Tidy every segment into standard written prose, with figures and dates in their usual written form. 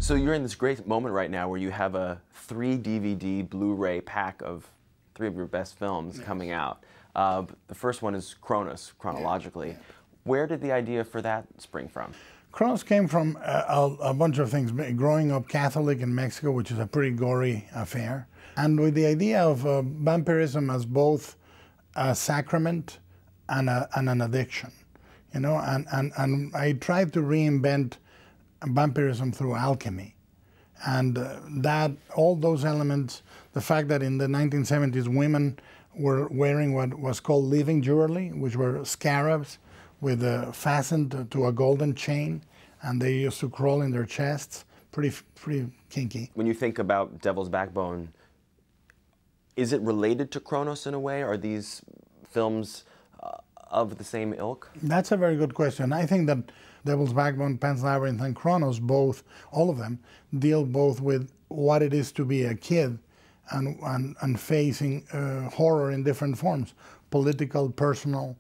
So you're in this great moment right now where you have a 3 DVD Blu-ray pack of 3 of your best films coming out. The first one is Kronos, chronologically. Yeah. Where did the idea for that spring from? Kronos came from a bunch of things. Growing up Catholic in Mexico, which is a pretty gory affair, and with the idea of vampirism as both a sacrament and an addiction, you know, and I tried to reinvent vampirism through alchemy, and that all those elements, the fact that in the 1970s women were wearing what was called living jewelry, which were scarabs with fastened to a golden chain, and they used to crawl in their chests. Pretty kinky. When you think about Devil's Backbone, is it related to Kronos in a way? Are these films of the same ilk? That's a very good question. I think that Devil's Backbone, Pan's Labyrinth, and Kronos, both, all of them, deal both with what it is to be a kid and facing horror in different forms: political, personal,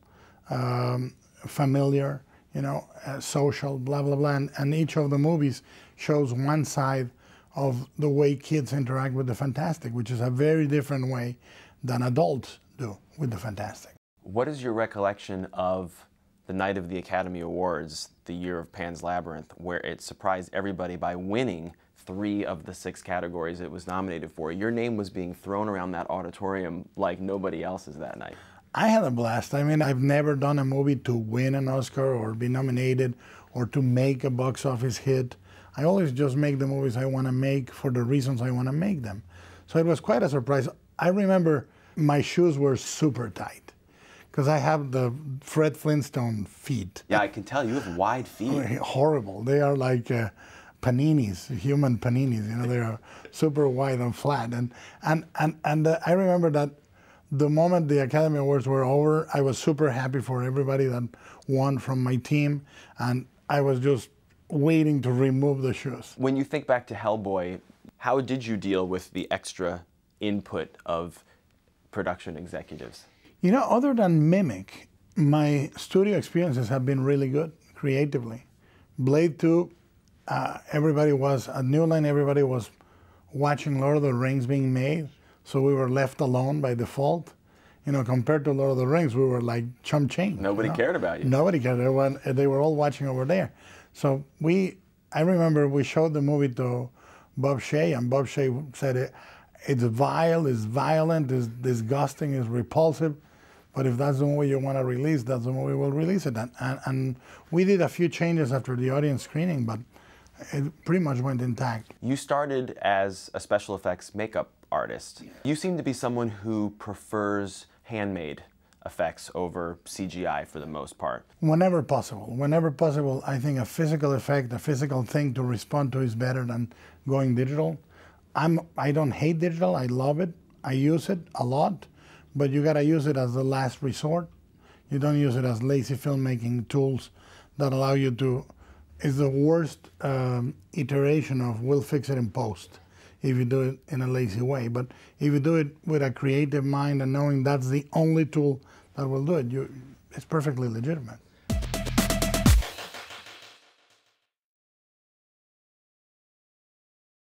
familiar, you know, social, blah, blah, blah. And each of the movies shows one side of the way kids interact with the fantastic, which is a very different way than adults do with the fantastic. What is your recollection of the night of the Academy Awards, the year of Pan's Labyrinth, where it surprised everybody by winning 3 of the 6 categories it was nominated for? Your name was being thrown around that auditorium like nobody else's that night. I had a blast. I mean, I've never done a movie to win an Oscar or be nominated or to make a box office hit. I always just make the movies I want to make for the reasons I want to make them. So it was quite a surprise. I remember my shoes were super tight because I have the Fred Flintstone feet. Yeah, I can tell you have wide feet. Horrible. They are like paninis, human paninis. You know, they are super wide and flat. And I remember that the moment the Academy Awards were over, I was super happy for everybody that won from my team, and I was just waiting to remove the shoes. When you think back to Hellboy, how did you deal with the extra input of production executives? You know, other than mimic, my studio experiences have been really good creatively. Blade 2, everybody was, at New Line, everybody was watching Lord of the Rings being made, so we were left alone by default. You know, compared to Lord of the Rings, we were like chump change. Nobody cared about you. Nobody cared. They were all watching over there. So I remember we showed the movie to Bob Shea, and Bob Shea said, it's vile, it's violent, it's disgusting, it's repulsive, but if that's the movie you want to release, that's the movie we'll release it. And we did a few changes after the audience screening, but it pretty much went intact. You started as a special effects makeup artist. You seem to be someone who prefers handmade effects over CGI for the most part. Whenever possible. Whenever possible, I think a physical effect, a physical thing to respond to is better than going digital. I don't hate digital, I love it. I use it a lot, but you gotta use it as the last resort. You don't use it as lazy filmmaking tools that allow you to, it's the worst iteration of we'll fix it in post if you do it in a lazy way. But if you do it with a creative mind and knowing that's the only tool that will do it, it's perfectly legitimate.